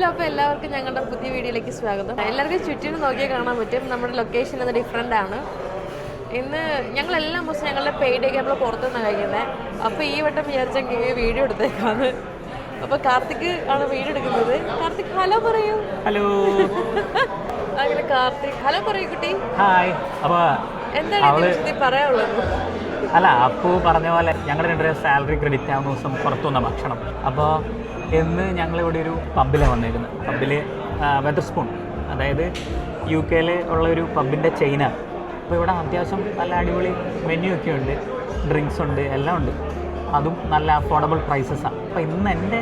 Hello, അപ്പോൾ എല്ലാവർക്കും ഞങ്ങളുടെ പുതിയ വീഡിയോയിലേക്ക് സ്വാഗതം. എല്ലാവർക്കും ചുറ്റിനും നോക്കിയാൽ കാണാൻ പറ്റും നമ്മുടെ ലൊക്കേഷൻ ഇന്ന് ഡിഫറെൻ്റ് ആണ്. ഇന്ന് ഞങ്ങളെല്ലാം ദിവസം ഞങ്ങളുടെ പെയ്ഡൊക്കെ നമ്മൾ പുറത്തുനിന്നാണ് കഴിക്കുന്നത്. അപ്പോൾ ഈ വട്ടം വിചാരിച്ചെങ്കിൽ വീഡിയോ എടുത്തേക്കാണ്. അപ്പോൾ കാർത്തിക് ആണ് വീഡിയോ എടുക്കുന്നത്. കാർത്തിക് ഹലോ പറയൂ. ഹലോ. അങ്ങനെ കാർത്തിക് ഹലോ പറയൂ കുട്ടി. ഹായ്. അപ്പോൾ എന്താണ് പറയാനുള്ളത്? അല്ല, അപ്പു പറഞ്ഞ പോലെ ഞങ്ങളുടെ രണ്ടുപേരും സാലറി ക്രെഡിറ്റ് ആവുന്ന ദിവസം പുറത്തുനിന്ന ഭക്ഷണം. അപ്പോൾ ഇന്ന് ഞങ്ങളിവിടെ ഒരു പബ്ബിലാണ് വന്നിരുന്നത്. പബ്ബിൽ വെതർസ്പൂൺ, അതായത് UK ഉള്ളൊരു പബ്ബിൻ്റെ ചെയിനാണ്. അപ്പോൾ ഇവിടെ അത്യാവശ്യം നല്ല അടിപൊളി മെനു ഒക്കെ ഉണ്ട്, ഡ്രിങ്ക്സ് ഉണ്ട്, എല്ലാം ഉണ്ട്. അതും നല്ല അഫോർഡബിൾ പ്രൈസസാണ്. അപ്പോൾ ഇന്ന് എൻ്റെ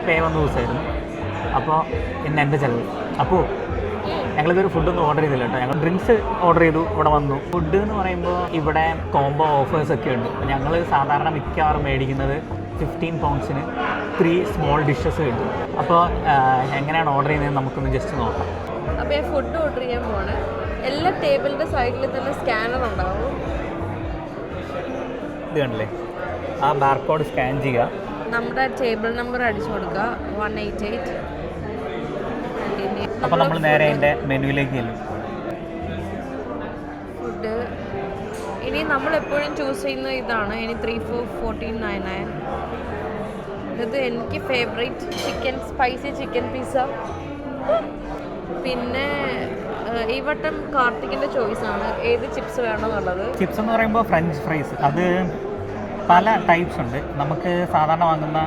പേ വന്ന ദിവസമായിരുന്നു. അപ്പോൾ ഇന്ന് എൻ്റെ ചിലവ്. അപ്പോൾ ഞങ്ങളിതൊരു ഫുഡൊന്നും ഓർഡർ ചെയ്തില്ല കേട്ടോ. ഞങ്ങൾ ഡ്രിങ്ക്സ് ഓർഡർ ചെയ്തു, ഇവിടെ വന്നു. ഫുഡ് എന്ന് പറയുമ്പോൾ ഇവിടെ കോംബോ ഓഫേഴ്സൊക്കെ ഉണ്ട്. അപ്പോൾ ഞങ്ങൾ സാധാരണ മിക്കവാറും മേടിക്കുന്നത് 15 പൗണ്ട്സിന് 3 സ്മോൾ ഡിഷസ് കിട്ടും. അപ്പോൾ എങ്ങനെയാണ് ഓർഡർ ചെയ്യുന്നത് നമുക്കൊന്ന് ജസ്റ്റ് നോക്കാം. അപ്പോൾ ഞാൻ ഫുഡ് ഓർഡർ ചെയ്യാൻ പോവാണ്. എല്ലാ ടേബിളിൻ്റെ സൈഡിൽ തന്നെ സ്കാനർ ഉണ്ടാവും. ഇത് കണ്ടില്ലേ, ആ ബാർകോഡ് സ്കാൻ ചെയ്യുക, നമ്മുടെ ടേബിൾ നമ്പർ അടിച്ചു കൊടുക്കുക 188. അപ്പോൾ നമ്മൾ നേരെ എൻ്റെ മെനുവിലേക്ക് ചെല്ലും. ഫുഡ് ഇനി നമ്മളെപ്പോഴും ചൂസ് ചെയ്യുന്ന ഇതാണ്. ഇനി 3-4-14.99. ഇത് എനിക്ക് favourite chicken, spicy chicken pizza. പിന്നെ ഈ വട്ടം കാർത്തികിൻ്റെ ചോയ്സാണ് ഏത് ചിപ്സ് വേണമെന്നുള്ളത്. ചിപ്സ് എന്ന് പറയുമ്പോൾ ഫ്രഞ്ച് ഫ്രൈസ്, അത് പല ടൈപ്സ് ഉണ്ട്. നമുക്ക് സാധാരണ വാങ്ങുന്ന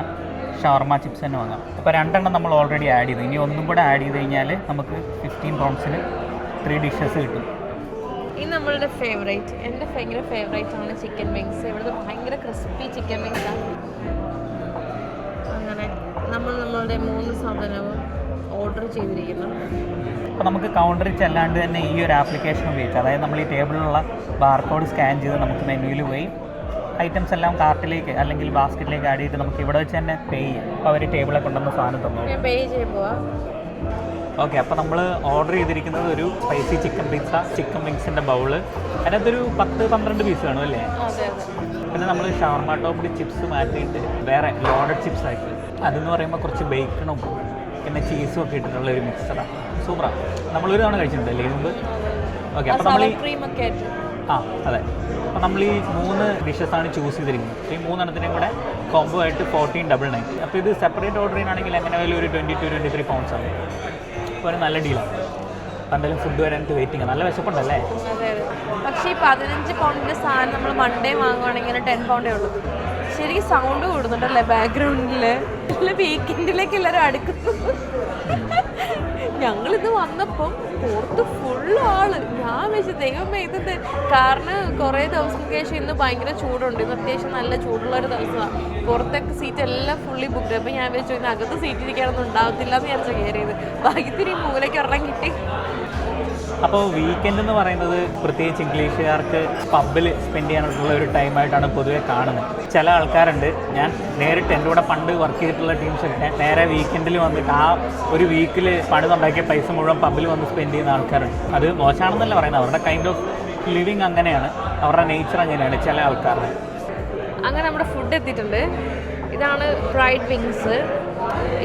ഷവർമ ചിപ്സ് തന്നെ വാങ്ങാം. അപ്പോൾ 2 എണ്ണം നമ്മൾ ഓൾറെഡി ആഡ് ചെയ്തു. ഇനി ഒന്നും കൂടെ ആഡ് ചെയ്ത് കഴിഞ്ഞാൽ നമുക്ക് 15 പൗണ്ട്സിന് 3 ഡിഷസ് കിട്ടും. ഈ നമ്മളുടെ ഫേവറേറ്റ്, എൻ്റെ ഭയങ്കര ഫേവറേറ്റ് ആണ് ചിക്കൻ വിങ്സ്. ഇവിടുത്തെ ഭയങ്കര ക്രിസ്പി ചിക്കൻ വിങ്സ് ആണ്. അങ്ങനെ നമ്മളുടെ 3 സാധനവും ഓർഡർ ചെയ്തിരിക്കുന്നു. അപ്പോൾ നമുക്ക് കൗണ്ടറിൽ ചെല്ലാണ്ട് തന്നെ ഈ ഒരു ആപ്ലിക്കേഷൻ ഉപയോഗിച്ച്, അതായത് നമ്മൾ ഈ ടേബിളിലുള്ള ബാർകോഡ് സ്കാൻ ചെയ്ത് നമുക്ക് മെനുവിൽ പോയി ഐറ്റംസ് എല്ലാം കാർട്ടിലേക്ക് അല്ലെങ്കിൽ ബാസ്ക്കറ്റിലേക്ക് ആഡ് ചെയ്തിട്ട് നമുക്ക് ഇവിടെ വെച്ച് തന്നെ പേ ചെയ്യാം. അപ്പോൾ അവർ ടേബിളെ കൊണ്ടുവന്ന് സാധനം തന്നു. പേ ചെയ്യാൻ പോവാം. ഓക്കെ, അപ്പോൾ നമ്മൾ ഓർഡർ ചെയ്തിരിക്കുന്നത് ഒരു സ്പൈസി ചിക്കൻ പിസ്സ, ചിക്കൻ വിങ്സിൻ്റെ ബൗള്, അതിനകത്തൊരു 10-12 പീസ് വേണം അല്ലേ? പിന്നെ നമ്മൾ ഷവർമ ടോപ്പിൽ ചിപ്സ് മാറ്റിയിട്ട് വേറെ ലോഡഡ് ചിപ്സ് ആക്കി, അതെന്ന് പറയുമ്പോൾ കുറച്ച് ബേക്കണും പിന്നെ ചീസും ഒക്കെ ഇട്ടിട്ടുള്ള ഒരു മിക്സറാണ്. സൂപ്പറാണ്. നമ്മളൊരു തവണ കഴിച്ചിട്ടുണ്ടല്ലേ മുമ്പ്? ഓക്കെ, അപ്പോൾ നമ്മൾ അതെ, അപ്പോൾ നമ്മൾ ഈ 3 ഡിഷസാണ് ചൂസ് ചെയ്തിരിക്കുന്നത്. ഈ 3 എണ്ണത്തിനും കൂടെ കോംബോ ആയിട്ട് 14.99. അപ്പോൾ ഇത് സെപ്പറേറ്റ് ഓർഡർ ചെയ്യുകയാണെങ്കിൽ എങ്ങനെ ആയാലും ഒരു 22-23 പൗണ്ട്സ് ആണ്. അപ്പോൾ ഒരു നല്ല ഡീലാണ്. അപ്പോൾ എന്തായാലും ഫുഡ് വരാനായിട്ട് വെയിറ്റിംഗ്. നല്ല വിശപ്പുണ്ടല്ലേ? അതെ അതെ. പക്ഷേ ഈ 15 പൗണ്ടിൻ്റെ സാധനം നമ്മൾ മൺഡേ വാങ്ങുവാണെങ്കിൽ 10 പൗണ്ടേ ഉള്ളൂ. ശരിക്കും സൗണ്ട് കൂടുന്നുണ്ടല്ലേ ബാക്ക്ഗ്രൗണ്ടിൽ? വീക്കെൻഡിലേക്ക് എല്ലാവരും അടുക്കുന്നു. ഞങ്ങളിത് വന്നപ്പം പുറത്ത് ഫുള്ള് ആള്. ഞാൻ വെച്ച് ദൈവമേ ഇത് കാരണം കുറേ ദിവസങ്ങൾക്ക് ശേഷം ഇന്ന് ഭയങ്കര ചൂടുണ്ട്. ഇന്ന് അത്യാവശ്യം നല്ല ചൂടുള്ളൊരു ദിവസമാണ്. പുറത്തൊക്കെ സീറ്റ് എല്ലാം ഫുള്ളി ബുക്ക്. അപ്പോൾ ഞാൻ വെച്ചു ഇതിനകത്ത് സീറ്റ് ഇരിക്കാനൊന്നും ഉണ്ടാകത്തില്ല എന്ന് വിചാരിച്ചാൽ കയറിയത്. ഭാഗ്യത്തിന് മൂലയ്ക്ക് ഒരെണ്ണം കിട്ടി. അപ്പോൾ വീക്കെൻഡ് എന്ന് പറയുന്നത് പ്രത്യേകിച്ച് ഇംഗ്ലീഷുകാർക്ക് പബ്ബിൽ സ്പെൻഡ് ചെയ്യാനുള്ള ഒരു ടൈമായിട്ടാണ് പൊതുവെ കാണുന്നത്. ചില ആൾക്കാരുണ്ട്, ഞാൻ നേരിട്ട് എൻ്റെ കൂടെ പണ്ട് വർക്ക് ചെയ്തിട്ടുള്ള ടീംസൊക്കെ നേരെ വീക്കെൻഡിൽ വന്നിട്ട് ആ ഒരു വീക്കിൽ പണിതുണ്ടാക്കിയ പൈസ മുഴുവൻ പബ്ബിൽ വന്ന് സ്പെൻഡ് ചെയ്യുന്ന ആൾക്കാരുണ്ട്. അത് മോശമാണെന്നല്ല പറയുന്നത്, അവരുടെ കൈൻഡ് ഓഫ് ലിവിങ് അങ്ങനെയാണ്, അവരുടെ നേച്ചർ അങ്ങനെയാണ് ചില ആൾക്കാരുടെ. അങ്ങനെ നമ്മുടെ ഫുഡ് എത്തിയിട്ടുണ്ട്. ഇതാണ് ഫ്രൈഡ് വിങ്സ്,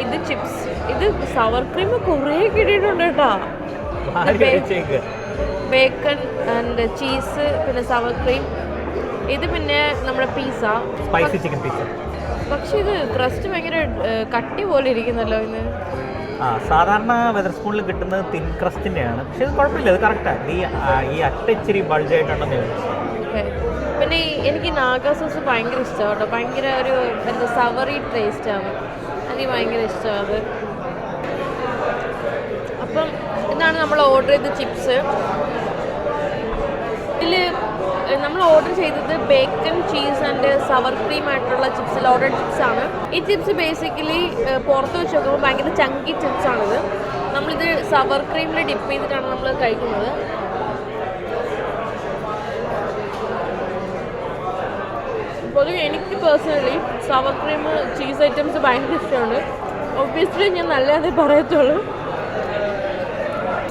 ഇത് ചിപ്സ്, ഇത് സവർ ക്രീം കുറേ കിട്ടിയിട്ടുണ്ട് കേട്ടോ. ബേക്കൺ ആൻഡ് ചീസ്, പിന്നെ സവർ ക്രീം, ഇത് പിന്നെ നമ്മുടെ പിസ്സ, സ്പൈസി ചിക്കൻ പിസ്സ. പക്ഷെ ഇത് ക്രസ്റ്റ് ഭയങ്കര കട്ടി പോലെ ഇരിക്കുന്നല്ലോ ഇന്ന്. സാധാരണ വെതർസ്പൂണിൽ കിട്ടുന്നത് തിൻ ക്രസ്റ്റിൻ്റെയാണ്, പക്ഷെ ഇത് കുഴപ്പമില്ല, ഇത് കറക്റ്റാണ്. ഈ അട്ട ഇച്ചിരി ബൾജായിട്ടുണ്ടെന്ന്. പിന്നെ എനിക്ക് നാഗ സോസ് ഭയങ്കര ഇഷ്ടമാണ് കേട്ടോ. ഭയങ്കര ഒരു എന്താ സവറി ടേസ്റ്റാണ്, എനിക്ക് ഭയങ്കര ഇഷ്ടമാണ് അത്. അപ്പം ഇതാണ് നമ്മൾ ഓർഡർ ചെയ്ത ചിപ്സ്. ഇതിൽ നമ്മൾ ഓർഡർ ചെയ്തത് ബേക്കൺ, ചീസ് ആൻഡ് സവർ ക്രീം ആയിട്ടുള്ള ചിപ്സ്, ലോഡഡ് ചിപ്സാണ്. ഈ ചിപ്സ് ബേസിക്കലി പുറത്ത് വെച്ച് നോക്കുമ്പോൾ ഭയങ്കര ചങ്കി ചിപ്സാണിത്. നമ്മളിത് സവർ ക്രീമിൽ ഡിപ്പ് ചെയ്തിട്ടാണ് നമ്മൾ കഴിക്കുന്നത്. പൊതുവെ എനിക്ക് പേഴ്സണലി സവർ ക്രീം, ചീസ് ഐറ്റംസ് ഭയങ്കര ഇഷ്ടമാണ്. ഒബ്വിയസ്ലി ഞാൻ നല്ലതേ പറയത്തുള്ളൂ.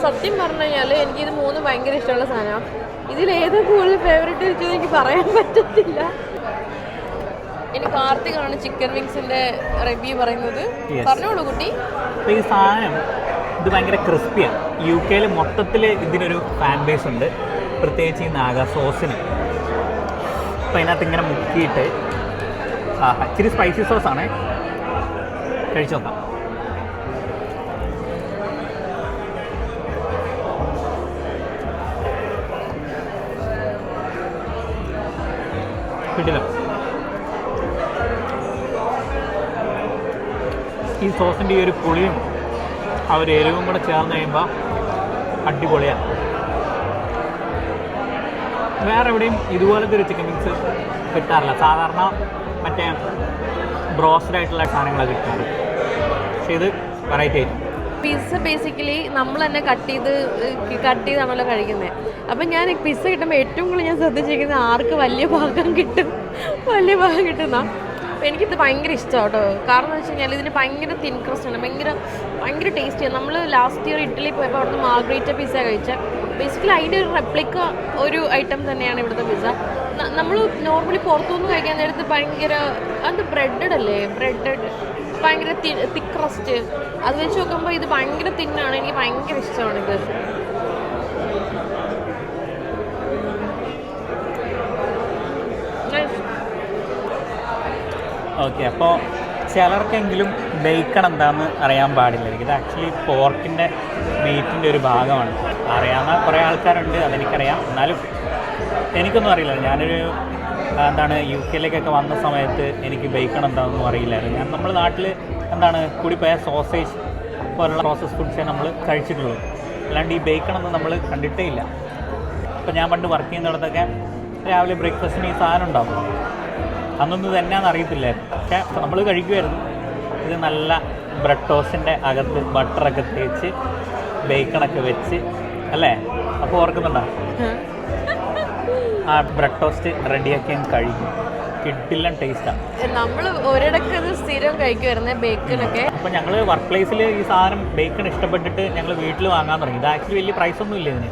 സത്യം പറഞ്ഞു കഴിഞ്ഞാൽ എനിക്കിത് 3 ഭയങ്കര ഇഷ്ടമുള്ള സാധനമാണ്. ഇതിലേത് കൂടുതൽ ഫേവറേറ്റ് വെച്ചത് എനിക്ക് പറയാൻ പറ്റത്തില്ല. ഇനി കാർത്തികാണ് ചിക്കൻ വിങ്സിന്റെ റിവ്യൂ പറയുന്നത്. പറഞ്ഞോളൂ കുട്ടി. അപ്പോൾ ഈ സാധനം ഇത് ഭയങ്കര ക്രിസ്പിയാണ്. UK മൊത്തത്തിൽ ഇതിനൊരു ഫാൻ ബേസ് ഉണ്ട്, പ്രത്യേകിച്ച് ഈ നാഗ സോസിന്. അപ്പോൾ അതിനകത്ത് ഇങ്ങനെ മുക്കിയിട്ട് ഇച്ചിരി സ്പൈസി സോസാണ്, കഴിച്ചു നോക്കാം. കിട്ടില്ല. ഈ സോസിൻ്റെ ഈ ഒരു പുളിയും ആ ഒരു എരിവും കൂടെ ചേർന്ന് കഴിയുമ്പോൾ അടിപൊളിയാണ്. വേറെ എവിടെയും ഇതുപോലത്തെ ഒരു ചിക്കൻ വിങ്സ് കിട്ടാറില്ല. സാധാരണ മറ്റേ ബ്രോസ്റ്റഡ് ആയിട്ടുള്ള സാധനങ്ങളാണ് കിട്ടാറ്, പക്ഷേ ഇത് വെറൈറ്റി ആയിട്ട്. പിസ്സ ബേസിക്കലി നമ്മൾ തന്നെ കട്ട് ചെയ്താണല്ലോ കഴിക്കുന്നത്. അപ്പം ഞാൻ പിസ്സ കിട്ടുമ്പോൾ ഏറ്റവും കൂടുതൽ ഞാൻ ശ്രദ്ധിച്ചിരിക്കുന്നത് ആർക്ക് വലിയ ഭാഗം കിട്ടുന്ന. അപ്പോൾ എനിക്കിത് ഭയങ്കര ഇഷ്ടമാണ് കേട്ടോ. കാരണം എന്ന് വെച്ച് കഴിഞ്ഞാൽ ഇതിന് ഭയങ്കര തിൻ ക്രസ്റ്റ് ആണ്, ഭയങ്കര ടേസ്റ്റിയാണ്. നമ്മൾ ലാസ്റ്റ് ഇയർ ഇറ്റലി പോയപ്പോൾ അവിടുന്ന് മാർഗ്രീറ്റ പിസ്സ കഴിച്ചത്. ബേസിക്കലി അതിൻ്റെ ഒരു റെപ്ലിക്ക ഒരു ഐറ്റം തന്നെയാണ് ഇവിടുത്തെ പിസ്സ. നമ്മൾ നോർമലി പുറത്തുനിന്ന് കഴിക്കാൻ നേരത്ത് ഭയങ്കര അത് ബ്രെഡഡ് അല്ലേ, ഭയങ്കര തിക്ക് ക്രസ്റ്റ്. അത് വെച്ച് നോക്കുമ്പോൾ ഇത് ഭയങ്കര തിന്നാണ്. എനിക്ക് ഭയങ്കര ഇഷ്ടമാണ് ഇത്. ഓക്കെ, അപ്പോൾ ചിലർക്കെങ്കിലും ബേക്കൺ എന്താണെന്ന് അറിയാൻ പാടില്ല. ഇത് ആക്ച്വലി പോർക്കിൻ്റെ മീറ്റിൻ്റെ ഒരു ഭാഗമാണ്. അറിയാവുന്ന കുറേ ആൾക്കാരുണ്ട്, അതെനിക്കറിയാം. എന്നാലും എനിക്കൊന്നും അറിയില്ല. ഞാനൊരു UK വന്ന സമയത്ത് എനിക്ക് ബേക്കൺ എന്താണെന്നും അറിയില്ലായിരുന്നു. നമ്മുടെ നാട്ടിൽ കൂടിപ്പോയ സോസേജ് പോലുള്ള പ്രോസസ് ഫുഡ്സേ നമ്മൾ കഴിച്ചിട്ടുള്ളൂ, അല്ലാണ്ട് ഈ ബേക്കൺ ഒന്നും നമ്മൾ കണ്ടിട്ടേ ഇല്ല. ഇപ്പോൾ ഞാൻ പണ്ട് വർക്ക് ചെയ്യുന്നിടത്തൊക്കെ രാവിലെ ബ്രേക്ക്ഫാസ്റ്റിന് ഈ സാധനം ഉണ്ടാവും. അന്നൊന്നും തന്നെയാണെന്ന് അറിയത്തില്ലായിരുന്നു, പക്ഷേ നമ്മൾ കഴിക്കുമായിരുന്നു. ഇത് നല്ല ബ്രെഡ് ടോസ്റ്റിൻ്റെ അകത്ത് ബട്ടറൊക്കെ തേച്ച് ബേക്കണൊക്കെ വെച്ച് അല്ലേ? അപ്പോൾ ഓർക്കുന്നുണ്ടോ? ആ ബ്രെഡ് ടോസ്റ്റ് റെഡിയാക്കി ഞാൻ കഴിക്കും. കിട്ടില്ല ടേസ്റ്റാണ്. നമ്മൾ ഒരിടക്ക് ഇത് സ്ഥിരം കഴിക്കുമായിരുന്നേ ബേക്കണൊക്കെ. അപ്പോൾ ഞങ്ങൾ വർക്ക് പ്ലേസിൽ ഈ സാധനം ബേക്കൺ ഇഷ്ടപ്പെട്ടിട്ട് ഞങ്ങൾ വീട്ടിൽ വാങ്ങാൻ തുടങ്ങി. ഇത് ആക്ച്വലി വലിയ പ്രൈസൊന്നും ഇല്ല ഇതിന്.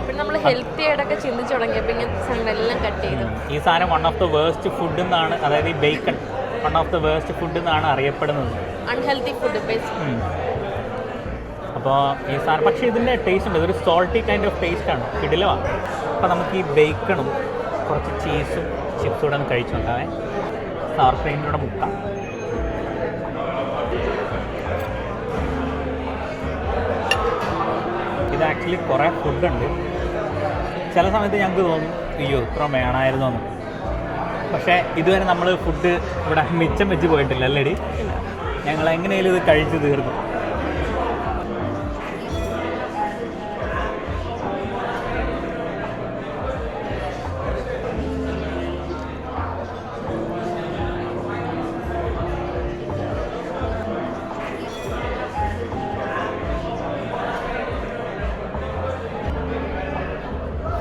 പിന്നെ നമ്മൾ ഹെൽത്തി ആയിട്ടൊക്കെ ചിന്തിച്ചു തുടങ്ങിയപ്പോൾ ഇങ്ങനത്തെ സാധനങ്ങളെല്ലാം കട്ട് ചെയ്തു. ഈ സാധനം one of the waste food എന്നാണ്, അതായത് ഈ bacon one of the waste food എന്നാണ് അറിയപ്പെടുന്നത്. Unhealthy food. അപ്പോൾ ഈ സാധനം പക്ഷേ ഇതിൻ്റെ ടേസ്റ്റ് ഉണ്ട്, ഇതൊരു സോൾട്ടി കൈൻഡ് ഓഫ് ടേസ്റ്റാണ്, കിടിലമാണ്. അപ്പോൾ നമുക്ക് ഈ ബേക്കണും കുറച്ച് ചീസും ചിപ്സും കൂടെ ഒന്ന് കഴിച്ചു നോക്കാവേ. സവർ ക്രീമിലൂടെ മുക്കാം. ഇത് ആക്ച്വലി കുറേ ഫുഡുണ്ട്. ചില സമയത്ത് ഞങ്ങൾക്ക് തോന്നും അയ്യോ ഇത്ര വേണമായിരുന്നു എന്ന്. പക്ഷേ ഇതുവരെ നമ്മൾ ഫുഡ് ഇവിടെ മിച്ചം വെച്ച് പോയിട്ടില്ല അല്ലേടി? ഞങ്ങൾ എങ്ങനെയാലും ഇത് കഴിച്ച് തീർക്കും.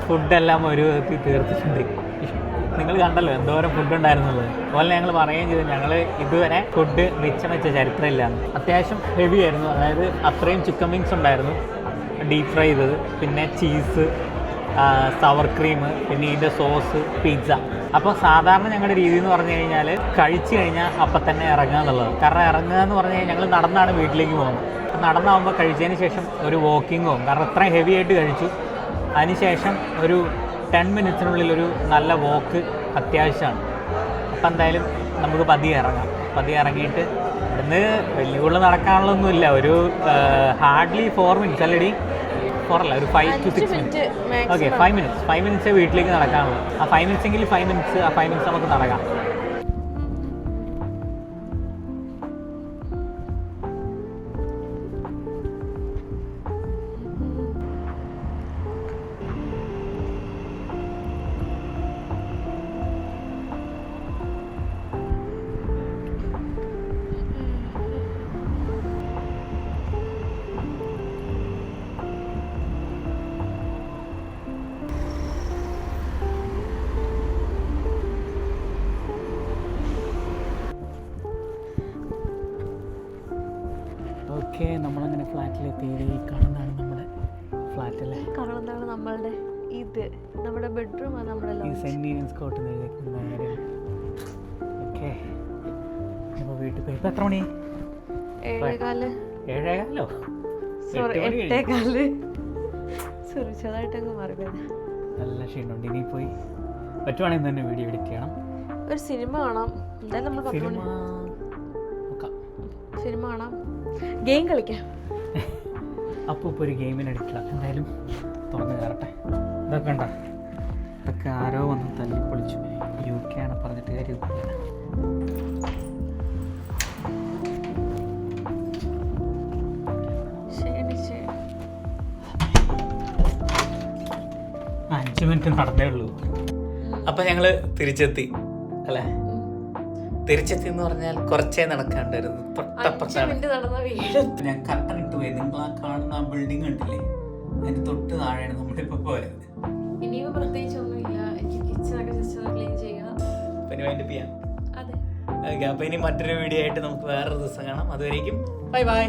ഫുഡെല്ലാം ഒരു വിധത്തിൽ തീർത്തിട്ടുണ്ട്. നിങ്ങൾ കണ്ടല്ലോ എന്തോരം ഫുഡ് ഉണ്ടായിരുന്നുള്ളത്. അതുപോലെ ഞങ്ങൾ പറയുകയും ചെയ്തു ഞങ്ങൾ ഇതുവരെ ഫുഡ് മിച്ചം വെച്ച ചരിത്രമില്ലാന്ന്. അത്യാവശ്യം ഹെവി ആയിരുന്നു, അതായത് അത്രയും ചിക്കൻ വിങ്സ് ഉണ്ടായിരുന്നു, ഡീപ് ഫ്രൈ ചെയ്തത്, പിന്നെ ചീസ്, സവർ ക്രീം, പിന്നെ ഇതിൻ്റെ സോസ്, പിസ്സ. അപ്പോൾ സാധാരണ ഞങ്ങളുടെ രീതി എന്ന് പറഞ്ഞു കഴിഞ്ഞാൽ കഴിച്ച് കഴിഞ്ഞാൽ അപ്പം തന്നെ ഇറങ്ങുക എന്നുള്ളത്. കാരണം ഇറങ്ങുക എന്ന് പറഞ്ഞു കഴിഞ്ഞാൽ ഞങ്ങൾ നടന്നാണ് വീട്ടിലേക്ക് പോകുന്നത്. നടന്നാകുമ്പോൾ കഴിച്ചതിന് ശേഷം ഒരു വാക്കിങ്ങോ, കാരണം അത്രയും ഹെവി ആയിട്ട് കഴിച്ചു. അതിനുശേഷം ഒരു 10 മിനിറ്റ്സിനുള്ളിൽ ഒരു നല്ല വോക്ക് അത്യാവശ്യമാണ്. അപ്പം എന്തായാലും നമുക്ക് പതിയെ ഇറങ്ങിയിട്ട് ഇവിടുന്ന് വലിയ കൂടുതൽ നടക്കാനുള്ളൊന്നുമില്ല. ഒരു ഹാർഡ്ലി 4 മിനിറ്റ്സ് അല്ലടി, 4 അല്ല, ഒരു 5 to 6 മിനിറ്റ്സ്. ഓക്കെ, 5 മിനിറ്റ്സേ വീട്ടിലേക്ക് നടക്കാനുള്ളൂ. ആ 5 മിനിറ്റ്സ് എങ്കിൽ 5 മിനിറ്റ്സ് നമുക്ക് നടക്കാം. ഓക്കെ, നമ്മളങ്ങനെ ഫ്ലാറ്റിലെത്തി. ഈ കാണുന്നതാണ് നമ്മുടെ ഫ്ലാറ്റ് അല്ലേ? കാണുന്നതാണ് നമ്മളുടെ ഇത് നമ്മുടെ ബെഡ്റൂമാണ്. നമ്മുടെ ഈ സെൻറ്റ് നീലൻസ് കോട്ട് നേരെ ഓക്കെ. ഇപ്പോൾ വീട്ടിൽ പോയി ഇപ്പോൾ എത്ര മണി? 7:15. 7:15. സോറി 8:15. സോറി ചെറുതായിട്ടങ്ങ് മാറിപ്പോയത്. നല്ല ക്ഷീണമുണ്ട്. ഇനി പോയി പറ്റുവാണെങ്കിൽ തന്നെ വീഡിയോ എഡിറ്റ് ചെയ്യണം. ഒരു സിനിമ കാണാം. എന്തായാലും നമ്മൾ 10 മണി സിനിമ കാണാം, ഗെയിം കളിക്കാം. അപ്പോൾ ഇപ്പോൾ ഒരു ഗെയിമിന് അഡിക്റ്റില്ല. എന്തായാലും തുറന്ന് കയറട്ടെ. ഇതൊക്കെ ഉണ്ടോ? ഇതൊക്കെ ആരോ വന്ന് തല്ലിപ്പൊളിച്ചു. UK ആണ് പറഞ്ഞിട്ട് കാര്യമില്ല. ശരി ശരി. 5 മിനിറ്റ് നടന്നേ ഉള്ളൂ. അപ്പം ഞങ്ങൾ തിരിച്ചെത്തി അല്ലേ? തിരിച്ചെത്തി എന്ന് പറഞ്ഞാൽ കുറച്ചേ നടക്കാണ്ടായിരുന്നു. ഞാൻ കട്ടൻ ഇട്ട് പോയി. നിങ്ങൾ ആ കാണുന്ന ആ ബിൽഡിംഗ് കണ്ടില്ലേ? അതിന് തൊട്ട് താഴെയാണ് നമ്മളിപ്പോൾ പോയത്. ഇനിയും പ്രത്യേകിച്ച് ഒന്നുമില്ല. എനിക്ക് കിച്ചണൊക്കെ ജസ്റ്റ് ക്ലീൻ ചെയ്യുക, പിന്നെ വൈൻഡപ്പ് ചെയ്യാം. അതെ. ഓക്കെ, അപ്പോൾ ഇനി മറ്റൊരു വീഡിയോ ആയിട്ട് നമുക്ക് വേറൊരു ദിവസം കാണാം. അതുവരേക്കും ബൈ ബൈ.